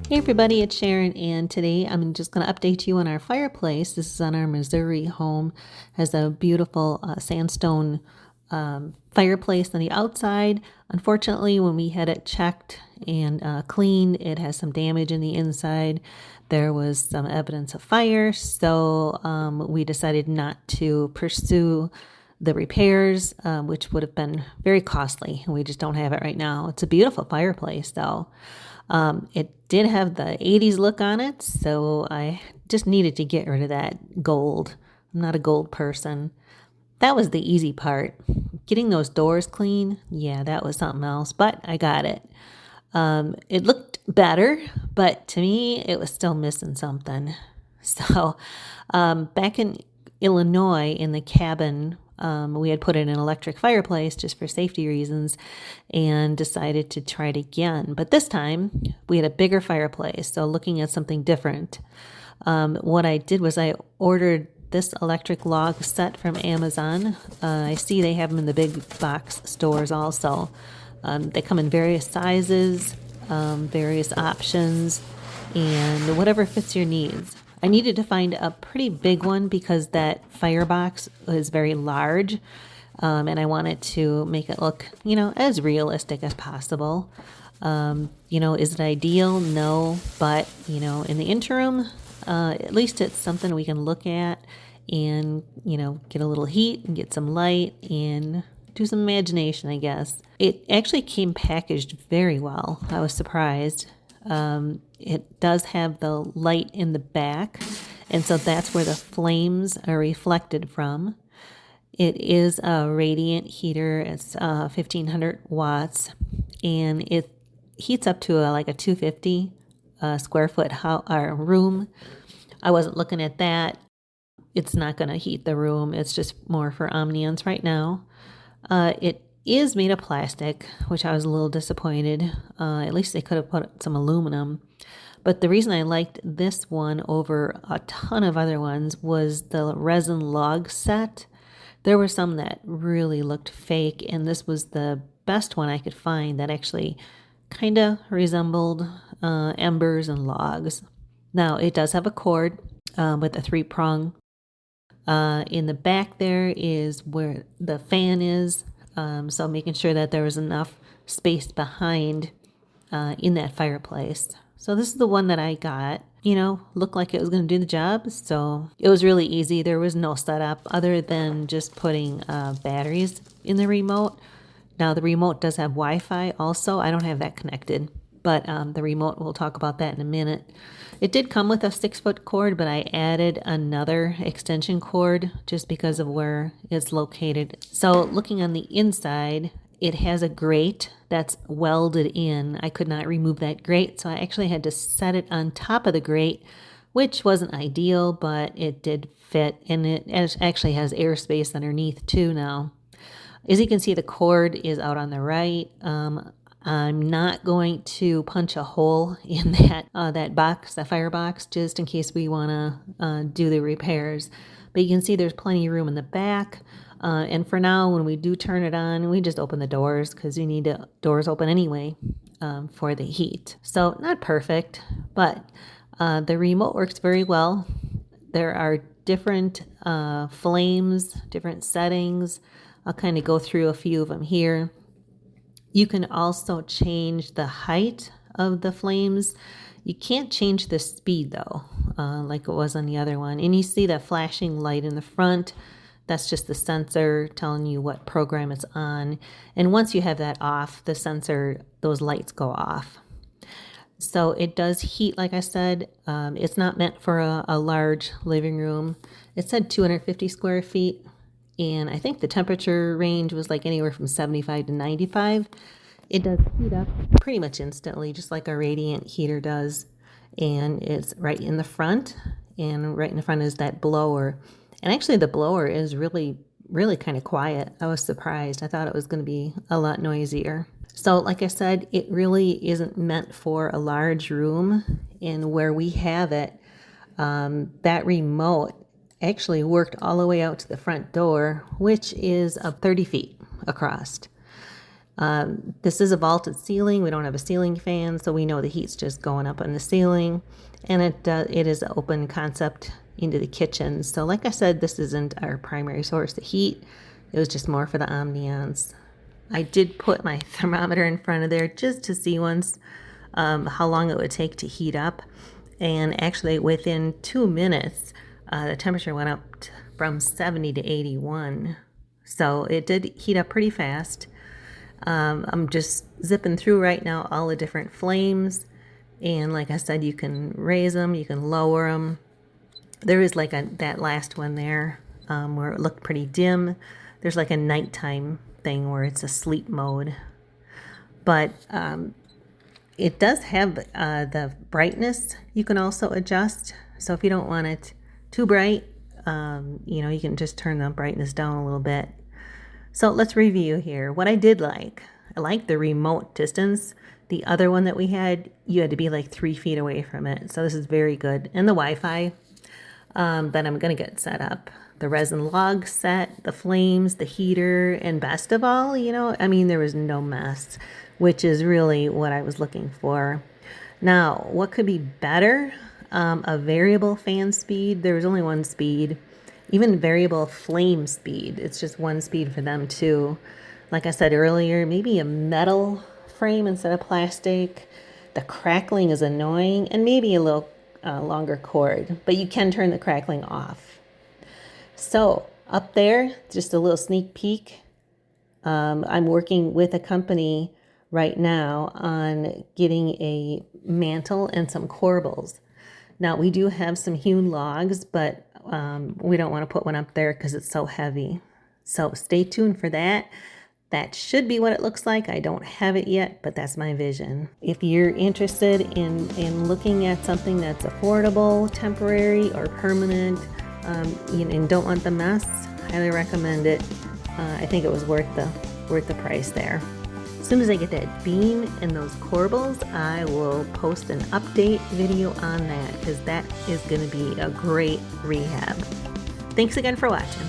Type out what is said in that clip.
Hey everybody, it's Sharon, and today I'm just going to update you on our fireplace. This is on our Missouri home. It has a beautiful sandstone fireplace on the outside. Unfortunately, when we had it checked and cleaned, it has some damage in the inside. There was some evidence of fire, so we decided not to pursue the repairs, which would have been very costly. We just don't have it right now. It's a beautiful fireplace, though. It did have the 80s look on it, so I just needed to get rid of that gold. I'm not a gold person. That was the easy part. Getting those doors clean, yeah, that was something else, but I got it. It looked better, but to me, it was still missing something. So, back in Illinois, in the cabin, we had put in an electric fireplace just for safety reasons and decided to try it again. But this time, we had a bigger fireplace, so looking at something different. What I did was I ordered this electric log set from Amazon. I see they have them in the big box stores also. They come in various sizes, various options, and whatever fits your needs. I needed to find a pretty big one because that firebox is very large, and I wanted to make it look, as realistic as possible. Is it ideal? No, but, in the interim, at least it's something we can look at and, get a little heat and get some light and do some imagination, I guess. It actually came packaged very well. I was surprised. It does have the light in the back, and so that's where the flames are reflected from. It is a radiant heater. It's 1500 watts, and it heats up to like a 250 square foot room. I wasn't looking at that. It's not going to heat the room. It's just more for ambiance right now. It is made of plastic, which I was a little disappointed. At least they could have put some aluminum. But the reason I liked this one over a ton of other ones was the resin log set. There were some that really looked fake, and this was the best one I could find that actually kind of resembled embers and logs. Now, it does have a cord with a 3-prong. In the back there is where the fan is. So making sure that there was enough space behind in that fireplace. So this is the one that I got. Looked like it was going to do the job. So it was really easy. There was no setup other than just putting batteries in the remote. Now the remote does have Wi-Fi also. I don't have that connected, but the remote, we'll talk about that in a minute. It did come with a 6-foot cord, but I added another extension cord just because of where it's located. So looking on the inside, it has a grate that's welded in. I could not remove that grate, so I actually had to set it on top of the grate, which wasn't ideal, but it did fit, and it actually has airspace underneath too now. As you can see, the cord is out on the right. I'm not going to punch a hole in that box, that firebox, just in case we want to do the repairs. But you can see there's plenty of room in the back. And for now, when we do turn it on, we just open the doors because you need the doors open anyway for the heat. So not perfect, but the remote works very well. There are different flames, different settings. I'll kind of go through a few of them here. You can also change the height of the flames. You can't change the speed though, like it was on the other one. And you see that flashing light in the front. That's just the sensor telling you what program it's on. And once you have that off, the sensor, those lights go off. So it does heat, like I said. It's not meant for a large living room. It said 250 square feet. And I think the temperature range was like anywhere from 75 to 95. It does heat up pretty much instantly, just like a radiant heater does. And it's right in the front. And right in the front is that blower. And actually the blower is really, really kind of quiet. I was surprised. I thought it was going to be a lot noisier. So like I said, it really isn't meant for a large room. And where we have it, that remote actually worked all the way out to the front door, which is 30 feet across. This is a vaulted ceiling. We don't have a ceiling fan, so we know the heat's just going up on the ceiling. And it is an open concept into the kitchen. So like I said, this isn't our primary source of heat. It was just more for the ambiance. I did put my thermometer in front of there just to see once how long it would take to heat up. And actually within 2 minutes, the temperature went up from 70 to 81. So it did heat up pretty fast. I'm just zipping through right now all the different flames. And like I said, you can raise them, you can lower them. There is like that last one there where it looked pretty dim. There's like a nighttime thing where it's a sleep mode. But it does have the brightness you can also adjust. So if you don't want it too bright, you can just turn the brightness down a little bit. So let's review here. What I did like, I liked the remote distance. The other one that we had, you had to be like 3 feet away from it. So this is very good. And the Wi-Fi that I'm going to get set up. The resin log set, the flames, the heater, and best of all, there was no mess, which is really what I was looking for. Now, what could be better? A variable fan speed. There was only one speed. Even variable flame speed. It's just one speed for them too. Like I said earlier, maybe a metal frame instead of plastic. The crackling is annoying, and maybe a little longer cord, but you can turn the crackling off. So up there, just a little sneak peek. I'm working with a company right now on getting a mantle and some corbels. Now we do have some hewn logs, but we don't want to put one up there because it's so heavy. So stay tuned for that. That should be what it looks like. I don't have it yet, but that's my vision. If you're interested in looking at something that's affordable, temporary, or permanent, and don't want the mess, highly recommend it. I think it was worth the price there. As soon as I get that beam and those corbels, I will post an update video on that because that is going to be a great rehab. Thanks again for watching.